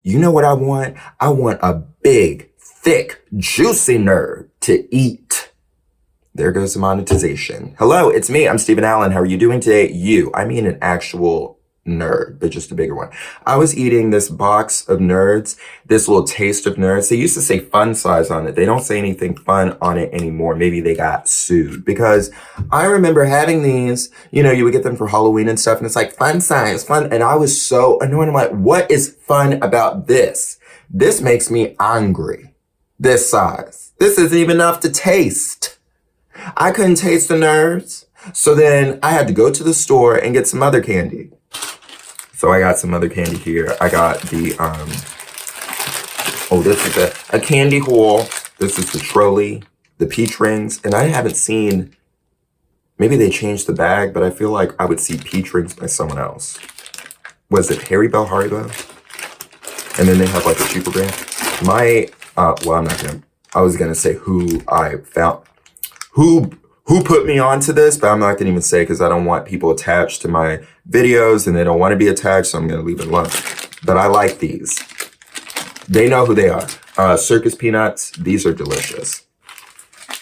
You know what I want? I want a big, thick, juicy nerd to eat. There goes the monetization. Hello, it's me. I'm Steven Allen. How are you doing today? I mean an actual nerd, but just a bigger one. I was eating this box of nerds, this little taste of nerds. They used to say fun size on it. They don't say anything fun on it anymore. Maybe they got sued because I remember having these, you would get them for Halloween and stuff. And it's like fun size, fun. And I was so annoyed. I'm like, what is fun about this? This makes me angry. This size. This isn't even enough to taste. I couldn't taste the nerds. So then I had to go to the store and get some other candy. So I got some other candy here. I got the, this is a candy haul. This is the trolley, the peach rings. And I haven't seen, maybe they changed the bag, but I feel like I would see peach rings by someone else. Was it Haribo? And then they have like a cheaper brand. I was gonna say who I found, who put me onto this, but I'm not gonna even say because I don't want people attached to my videos and they don't want to be attached, so I'm gonna leave it alone. But I like these. They know who they are. Circus peanuts, these are delicious.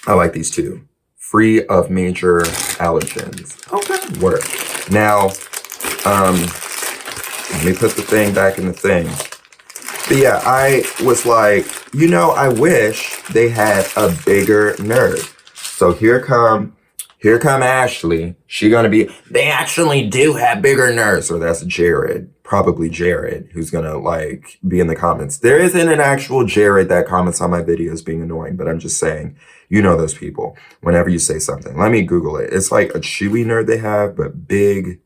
I like these too. Free of major allergens. Okay, work. Now, let me put the thing back in the thing. But yeah, I was like, I wish they had a bigger nerd. So here come Ashley. They actually do have bigger nerds. Or that's Jared, probably Jared, who's gonna be in the comments. There isn't an actual Jared that comments on my videos being annoying, but I'm just saying, those people, whenever you say something. Let me Google it. It's like a chewy nerd they have, but big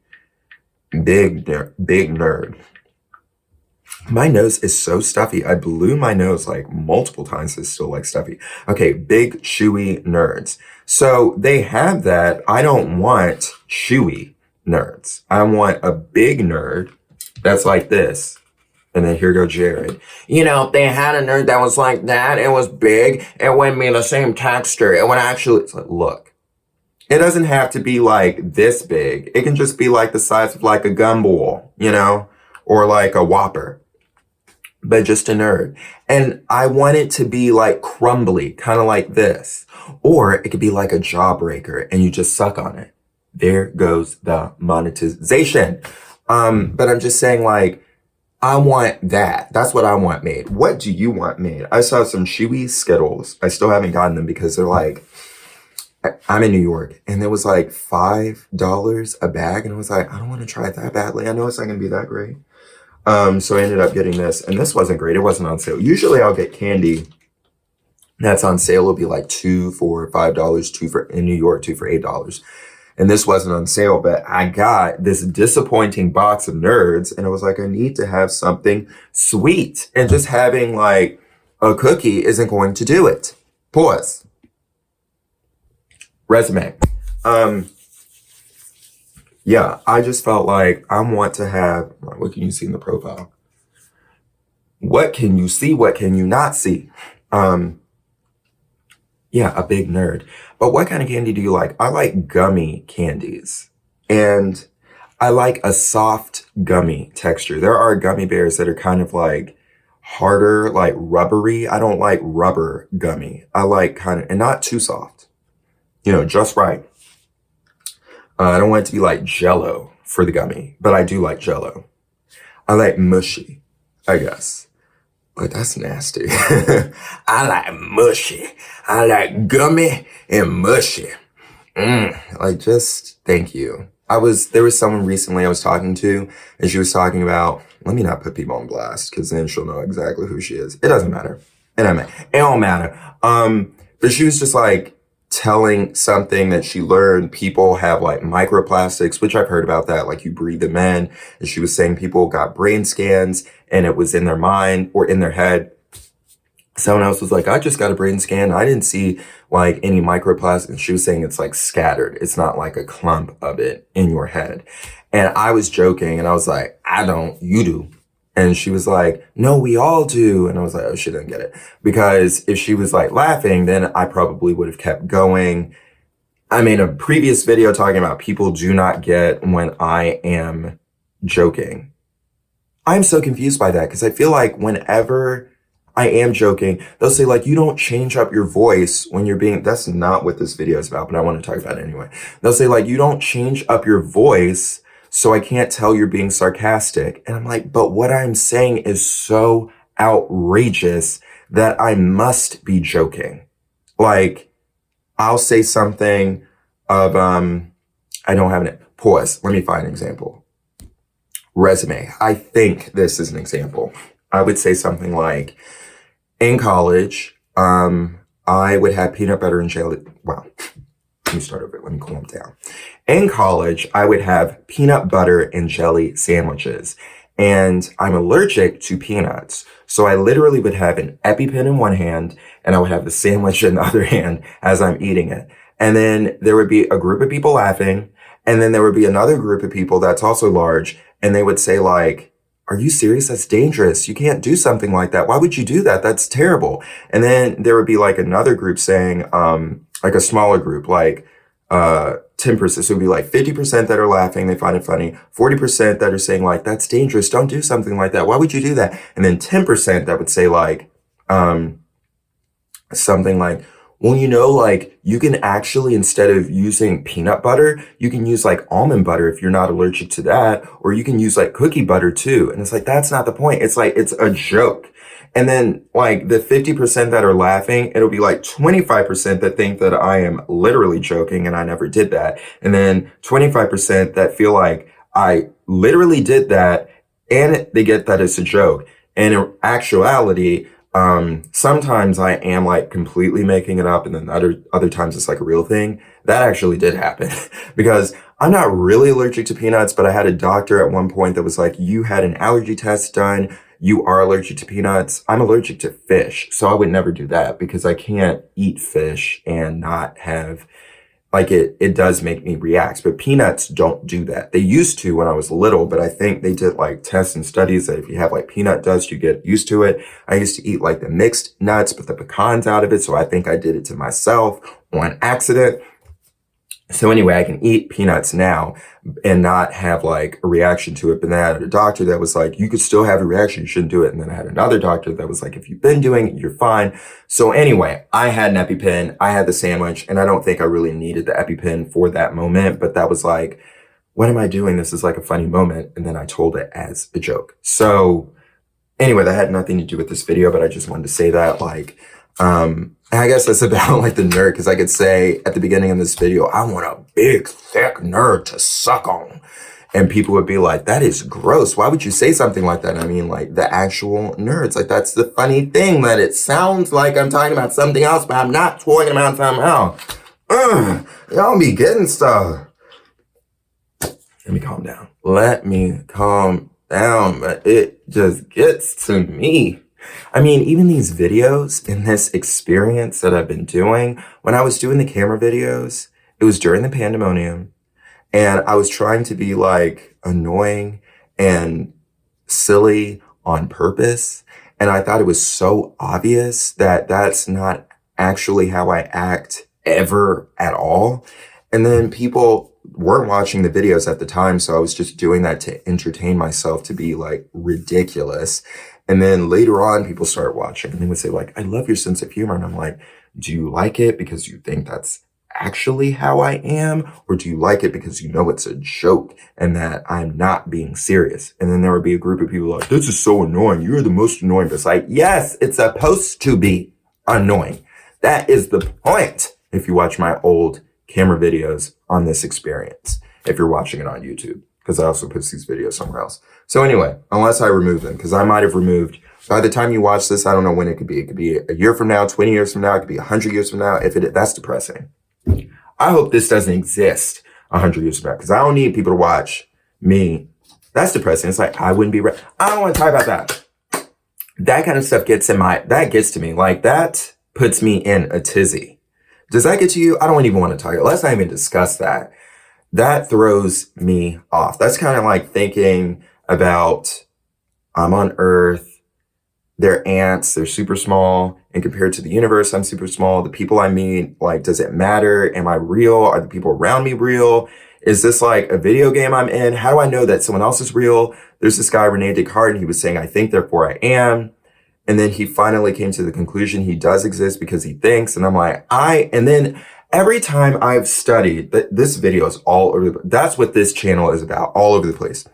nerd. My nose is so stuffy. I blew my nose multiple times. It's still stuffy. Okay, big chewy nerds. So they have that. I don't want chewy nerds. I want a big nerd that's like this. And then here go Jared. If they had a nerd that was like that, it was big, it wouldn't be the same texture. It would actually, it's like, look, it doesn't have to be this big. It can just be the size of a gumball, or a Whopper. But just a nerd. And I want it to be crumbly, kind of like this. Or it could be like a jawbreaker and you just suck on it. There goes the monetization. But I'm just saying I want that. That's what I want made. What do you want made? I saw some chewy Skittles. I still haven't gotten them because they're I'm in New York and there was $5 a bag. And I was like, I don't want to try it that badly. I know it's not going to be that great. So I ended up getting this, and this wasn't great. It wasn't on sale. Usually I'll get candy that's on sale. It'll be 2 for $5, in New York, 2 for $8. And this wasn't on sale, but I got this disappointing box of nerds, and I was like, I need to have something sweet, and just having a cookie isn't going to do it. Pause. Resume. Yeah, I just felt like I want to have, what can you see in the profile? What can you see? What can you not see? Yeah, a big nerd. But what kind of candy do you like? I like gummy candies. And I like a soft gummy texture. There are gummy bears that are kind of harder, rubbery. I don't like rubber gummy. I like and not too soft. Just right. I don't want it to be Jell-O for the gummy, but I do like Jell-O. I like mushy, I guess. But that's nasty. I like mushy. I like gummy and mushy. Thank you. There was someone recently I was talking to, and she was talking about, let me not put people on blast, because then she'll know exactly who she is. It doesn't matter. It don't matter. But she was just telling something that she learned people have microplastics, which I've heard about that, you breathe them in. And she was saying people got brain scans and it was in their mind or in their head. Someone else was like, I just got a brain scan. I didn't see any microplastics. She was saying it's scattered. It's not a clump of it in your head. And I was joking and I was like, I don't, you do. And she was like, no, we all do. And I was like, oh, she didn't get it. Because if she was laughing, then I probably would have kept going. I made a previous video talking about people do not get when I am joking. I'm so confused by that because I feel like whenever I am joking, they'll say like, you don't change up your voice when you're being, that's not what this video is about, but I want to talk about it anyway. They'll say like, you don't change up your voice, so I can't tell you're being sarcastic. And I'm like, but what I'm saying is so outrageous that I must be joking. Like, I'll say something of, I don't have an, pause, let me find an example. Resume. I think this is an example. I would say something like, in college, I would have peanut butter and jelly. Well, let me start over. Let me calm down. In college, I would have peanut butter and jelly sandwiches. And I'm allergic to peanuts. So I literally would have an EpiPen in one hand and I would have the sandwich in the other hand as I'm eating it. And then there would be a group of people laughing. And then there would be another group of people that's also large. And they would say like, are you serious? That's dangerous. You can't do something like that. Why would you do that? That's terrible. And then there would be like another group saying, like a smaller group, like, 10%. So it would be like 50% that are laughing. They find it funny. 40% that are saying like, that's dangerous. Don't do something like that. Why would you do that? And then 10% that would say like, something like, well, you know, like you can actually, instead of using peanut butter, you can use like almond butter if you're not allergic to that, or you can use like cookie butter too. And it's like, that's not the point. It's like, it's a joke. And then like the 50% that are laughing, it'll be like 25% that think that I am literally joking and I never did that. And then 25% that feel like I literally did that and they get that it's a joke. And in actuality, sometimes I am like completely making it up and then other times it's like a real thing. That actually did happen because I'm not really allergic to peanuts, but I had a doctor at one point that was like, you had an allergy test done. You are allergic to peanuts. I'm allergic to fish. So I would never do that because I can't eat fish and not have like it does make me react, but peanuts don't do that. They used to when I was little, but I think they did like tests and studies that if you have like peanut dust, you get used to it. I used to eat like the mixed nuts, but the pecans out of it. So I think I did it to myself on accident. So anyway, I can eat peanuts now and not have like a reaction to it. But then I had a doctor that was like, you could still have a reaction. You shouldn't do it. And then I had another doctor that was like, if you've been doing it, you're fine. So anyway, I had an EpiPen. I had the sandwich and I don't think I really needed the EpiPen for that moment. But that was like, what am I doing? This is like a funny moment. And then I told it as a joke. So anyway, that had nothing to do with this video, but I just wanted to say that like, I guess that's about like the nerd, because I could say at the beginning of this video, I want a big, thick nerd to suck on. And people would be like, that is gross. Why would you say something like that? I mean, like the actual nerds, like that's the funny thing, that it sounds like I'm talking about something else, but I'm not talking about something else. Y'all be getting stuff. Let me calm down. Let me calm down, but it just gets to me. I mean, even these videos and this experience that I've been doing, when I was doing the camera videos, it was during the pandemonium and I was trying to be like annoying and silly on purpose. And I thought it was so obvious that that's not actually how I act ever at all. And then people weren't watching the videos at the time. So I was just doing that to entertain myself, to be like ridiculous. And then later on, people start watching and they would say like, I love your sense of humor. And I'm like, do you like it because you think that's actually how I am? Or do you like it because you know it's a joke and that I'm not being serious? And then there would be a group of people like, this is so annoying. You're the most annoying. But it's like, yes, it's supposed to be annoying. That is the point. If you watch my old camera videos on this experience, if you're watching it on YouTube, because I also post these videos somewhere else. So anyway, unless I remove them, because I might have removed, by the time you watch this, I don't know when it could be. It could be a year from now, 20 years from now, it could be 100 years from now. That's depressing. I hope this doesn't exist 100 years from now, because I don't need people to watch me. That's depressing. It's like, I wouldn't be right. I don't want to talk about that. That kind of stuff gets to me. Like that puts me in a tizzy. Does that get to you? I don't even want to talk. Let's not even discuss that. That throws me off. That's kind of like thinking about, I'm on Earth, they're ants, they're super small, and compared to the universe, I'm super small. The people I meet, like, does it matter? Am I real? Are the people around me real? Is this like a video game I'm in? How do I know that someone else is real? There's this guy, Rene Descartes, and he was saying, I think, therefore I am. And then he finally came to the conclusion he does exist because he thinks. And I'm like, and then every time I've studied, this video is all over, that's what this channel is about, all over the place.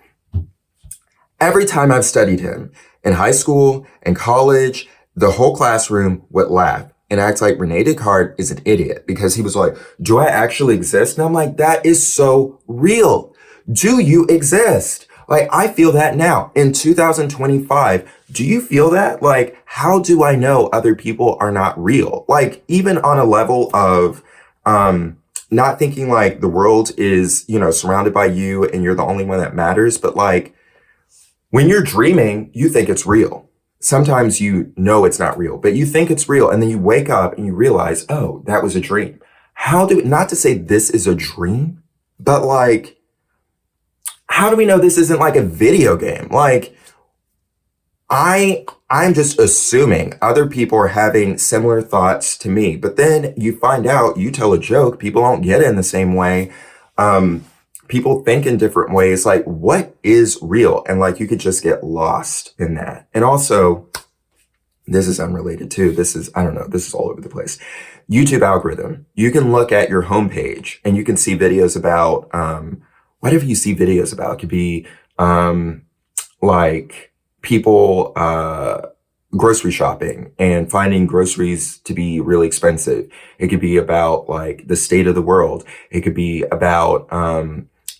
Every time I've studied him in high school and college, the whole classroom would laugh and act like Rene Descartes is an idiot because he was like, do I actually exist? And I'm like, that is so real. Do you exist? Like, I feel that now in 2025. Do you feel that? Like, how do I know other people are not real? Like, even on a level of, not thinking like the world is, surrounded by you and you're the only one that matters. But like, when you're dreaming, you think it's real. Sometimes you know it's not real, but you think it's real. And then you wake up and you realize, oh, that was a dream. Not to say this is a dream, but like, how do we know this isn't like a video game? Like, I'm just assuming other people are having similar thoughts to me, but then you find out, you tell a joke, people don't get it in the same way. People think in different ways. Like, what is real? And like, you could just get lost in that. And also, this is unrelated too. I don't know, this is all over the place. YouTube algorithm. You can look at your homepage and you can see videos about, whatever you see videos about. It could be, like people, grocery shopping and finding groceries to be really expensive. It could be about like the state of the world. It could be about,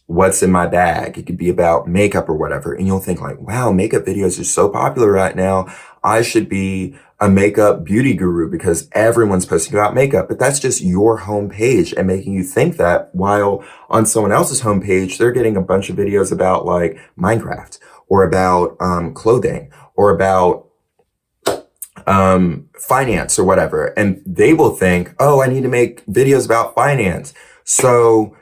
what's in my bag. It could be about makeup or whatever. And you'll think like, wow, makeup videos are so popular right now. I should be a makeup beauty guru because everyone's posting about makeup. But that's just your homepage and making you think that, while on someone else's homepage, they're getting a bunch of videos about like Minecraft or about clothing or about finance or whatever. And they will think, oh, I need to make videos about finance. So,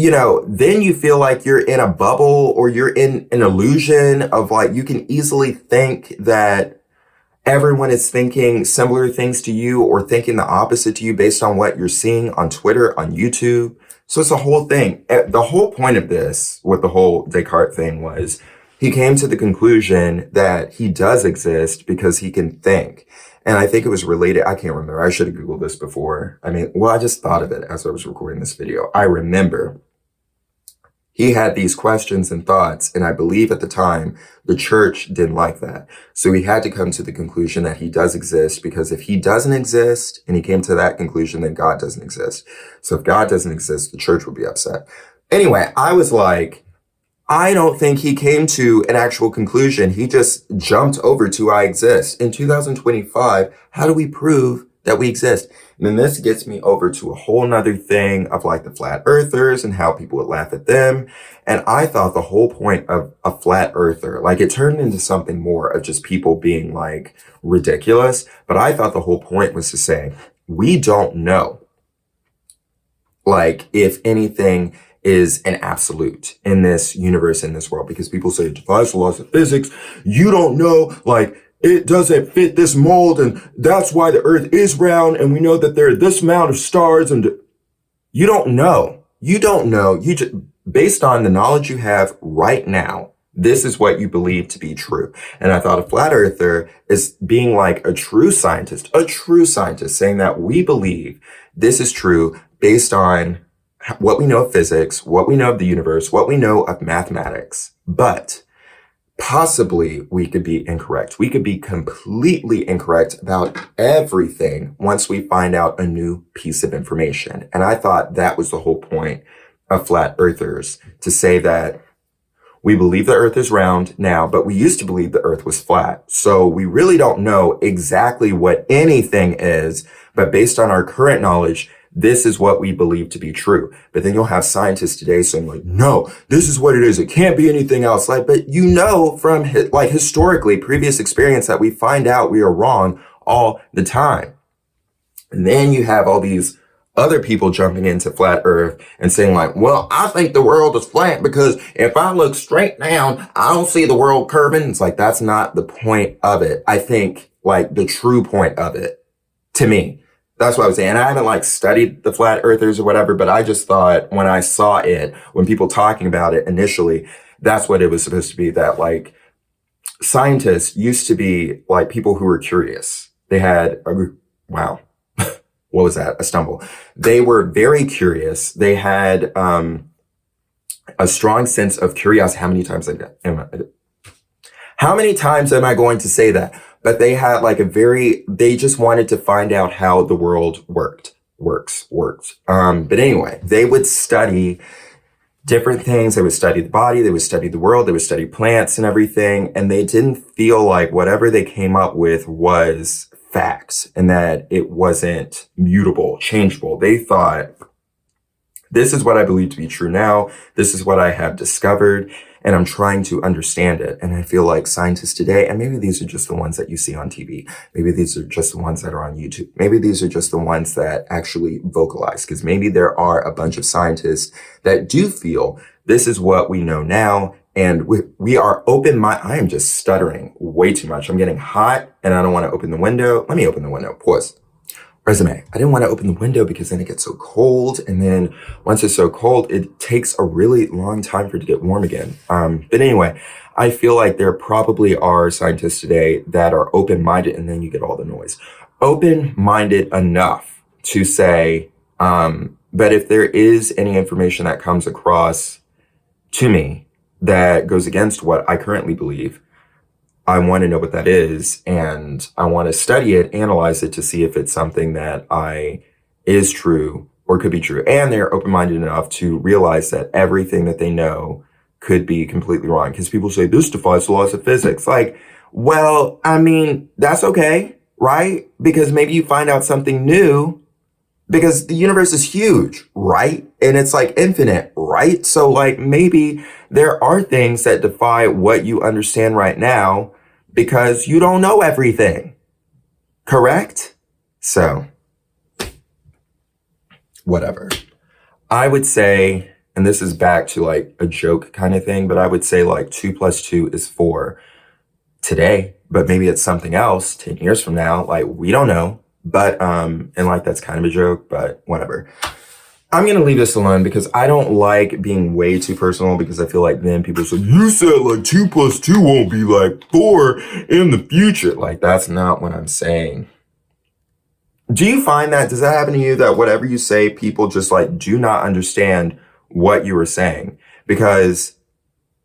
then you feel like you're in a bubble or you're in an illusion of like, you can easily think that everyone is thinking similar things to you or thinking the opposite to you based on what you're seeing on Twitter, on YouTube. So it's a whole thing. The whole point of this, with the whole Descartes thing, was he came to the conclusion that he does exist because he can think. And I think it was related. I can't remember. I should have Googled this before. I just thought of it as I was recording this video. I remember he had these questions and thoughts, and I believe at the time the church didn't like that. So he had to come to the conclusion that he does exist, because if he doesn't exist, and he came to that conclusion, then God doesn't exist. So if God doesn't exist, the church would be upset. Anyway, I was like, I don't think he came to an actual conclusion. He just jumped over to I exist. In 2025, how do we prove that we exist? And then this gets me over to a whole nother thing of like the flat earthers and how people would laugh at them. And I thought the whole point of a flat earther, like, it turned into something more of just people being like ridiculous. But I thought the whole point was to say, we don't know, like, if anything is an absolute in this universe, in this world, because people say it defies the laws of physics. You don't know, like, it doesn't fit this mold, and that's why the earth is round, and we know that there are this amount of stars, and you don't know. You don't know. You just, based on the knowledge you have right now, this is what you believe to be true. And I thought a flat earther is being like a true scientist saying that we believe this is true based on what we know of physics, what we know of the universe, what we know of mathematics. But possibly we could be incorrect. We could be completely incorrect about everything once we find out a new piece of information. And I thought that was the whole point of flat earthers, to say that we believe the earth is round now, but we used to believe the earth was flat. So we really don't know exactly what anything is, but based on our current knowledge, this is what we believe to be true. But then you'll have scientists today saying like, no, this is what it is. It can't be anything else. Like, but you know, from like historically previous experience, that we find out we are wrong all the time. And then you have all these other people jumping into flat earth and saying like, well, I think the world is flat because if I look straight down, I don't see the world curving. It's like, that's not the point of it. I think like the true point of it, to me, That's what I was saying. I haven't like studied the flat earthers or whatever, but I just thought when I saw it, when people talking about it initially, that's what it was supposed to be. That like scientists used to be like people who were curious. They had wow, what was that? A stumble. They were very curious. They had a strong sense of curiosity. How many times am I going to say that? But they had like they just wanted to find out how the world worked. But anyway, they would study different things. They would study the body, they would study the world, they would study plants and everything. And they didn't feel like whatever they came up with was facts and that it wasn't mutable, changeable. They thought, this is what I believe to be true now. This is what I have discovered, and I'm trying to understand it. And I feel like scientists today, and maybe these are just the ones that you see on TV. Maybe these are just the ones that are on YouTube. Maybe these are just the ones that actually vocalize, because maybe there are a bunch of scientists that do feel this is what we know now. And we are I am just stuttering way too much. I'm getting hot and I don't want to open the window. Let me open the window. Pause. Resume. I didn't want to open the window because then it gets so cold. And then once it's so cold, it takes a really long time for it to get warm again. But anyway, I feel like there probably are scientists today that are open-minded, and then you get all the noise. Open-minded enough to say, but if there is any information that comes across to me that goes against what I currently believe, I want to know what that is, and I want to study it, analyze it to see if it's something that is true or could be true. And they're open-minded enough to realize that everything that they know could be completely wrong. Because people say, this defies the laws of physics. Like, well, I mean, that's okay, right? Because maybe you find out something new, because the universe is huge, right? And it's like infinite, right? So like maybe there are things that defy what you understand right now, because you don't know everything, correct? So, whatever. I would say, and this is back to like a joke kind of thing, but I would say like 2 + 2 is 4 today, but maybe it's something else 10 years from now. Like, we don't know, but, and like, that's kind of a joke, but whatever. I'm going to leave this alone because I don't like being way too personal, because I feel like then people say, you said like 2 + 2 won't be like 4 in the future. Like, that's not what I'm saying. Do you find that, does that happen to you, that whatever you say, people just like do not understand what you were saying? Because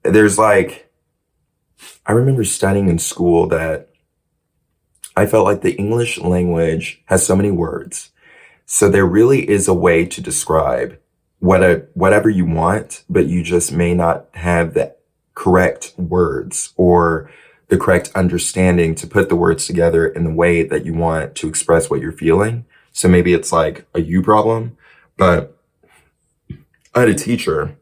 there's like, I remember studying in school that I felt like the English language has so many words. So there really is a way to describe whatever you want, but you just may not have the correct words or the correct understanding to put the words together in the way that you want to express what you're feeling. So maybe it's like a you problem, but I had a teacher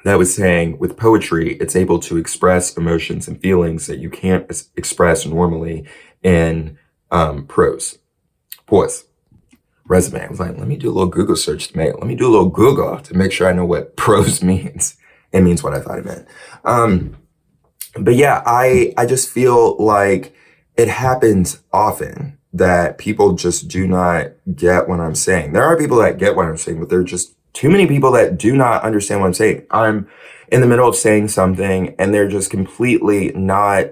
that was saying with poetry, it's able to express emotions and feelings that you can't express normally in prose. Pause. Resume. I was like, let me do a little Google search to make, let me do a little Google to make sure I know what prose means. It means what I thought it meant. But yeah, I just feel like it happens often that people just do not get what I'm saying. There are people that get what I'm saying, but there are just too many people that do not understand what I'm saying. I'm in the middle of saying something and they're just completely not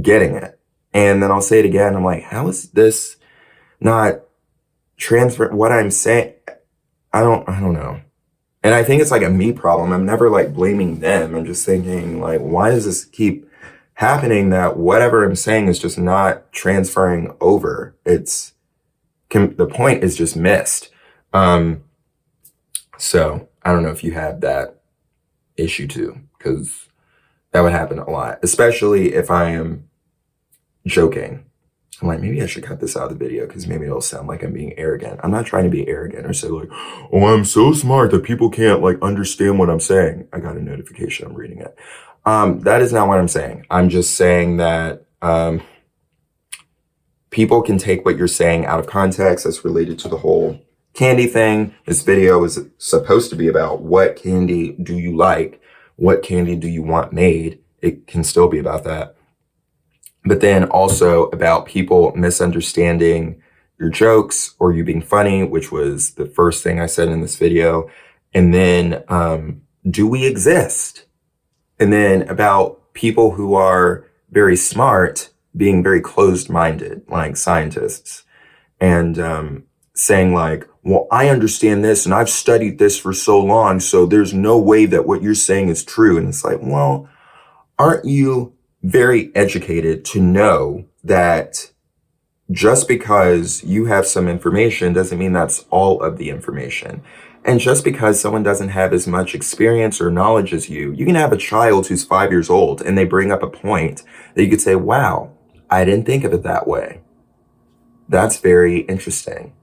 getting it. And then I'll say it again. I'm like, how is this not transfer what I'm saying? I don't know. And I think it's like a me problem. I'm never like blaming them. I'm just thinking like, why does this keep happening that whatever I'm saying is just not transferring over? The point is just missed. So I don't know if you have that issue too, because that would happen a lot, especially if I am joking. I'm like, maybe I should cut this out of the video because maybe it'll sound like I'm being arrogant. I'm not trying to be arrogant or say like, oh, I'm so smart that people can't like understand what I'm saying. I got a notification. I'm reading it. That is not what I'm saying. I'm just saying that people can take what you're saying out of context. That's related to the whole candy thing. This video is supposed to be about what candy do you like? What candy do you want made? It can still be about that. But then also about people misunderstanding your jokes or you being funny, which was the first thing I said in this video. And then, do we exist? And then about people who are very smart being very closed-minded, like scientists, and saying like, well, I understand this and I've studied this for so long, so there's no way that what you're saying is true. And it's like, well, aren't you very educated to know that just because you have some information doesn't mean that's all of the information? And just because someone doesn't have as much experience or knowledge as you can have a child who's 5 years old and they bring up a point that you could say, wow, I didn't think of it that way. That's very interesting.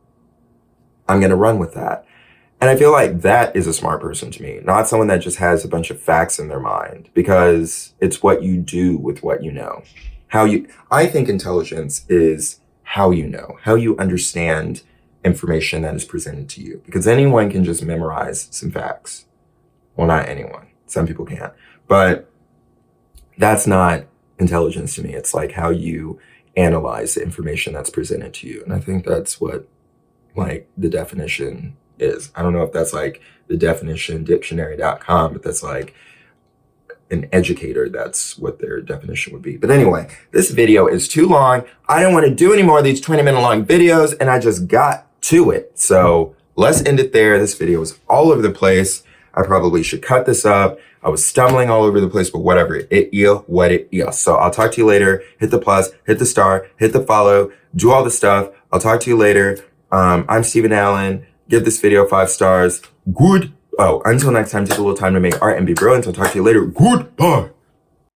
I'm going to run with that. And I feel like that is a smart person to me, not someone that just has a bunch of facts in their mind, because it's what you do with what you know. I think intelligence is how you understand information that is presented to you, because anyone can just memorize some facts. Well, not anyone. Some people can't, but that's not intelligence to me. It's like how you analyze the information that's presented to you. And I think that's what like the definition is. I don't know if that's like the definition dictionary.com, but that's like an educator. That's what their definition would be. But anyway, this video is too long. I don't want to do any more of these 20-minute long videos, and I just got to it. So let's end it there. This video is all over the place. I probably should cut this up. I was stumbling all over the place, but whatever. It is what it is. So I'll talk to you later. Hit the plus, hit the star, hit the follow, do all the stuff. I'll talk to you later. I'm Steven Allen. Give this video 5 stars. Good. Oh, until next time, take a little time to make art and be brilliant. I'll talk to you later. Goodbye.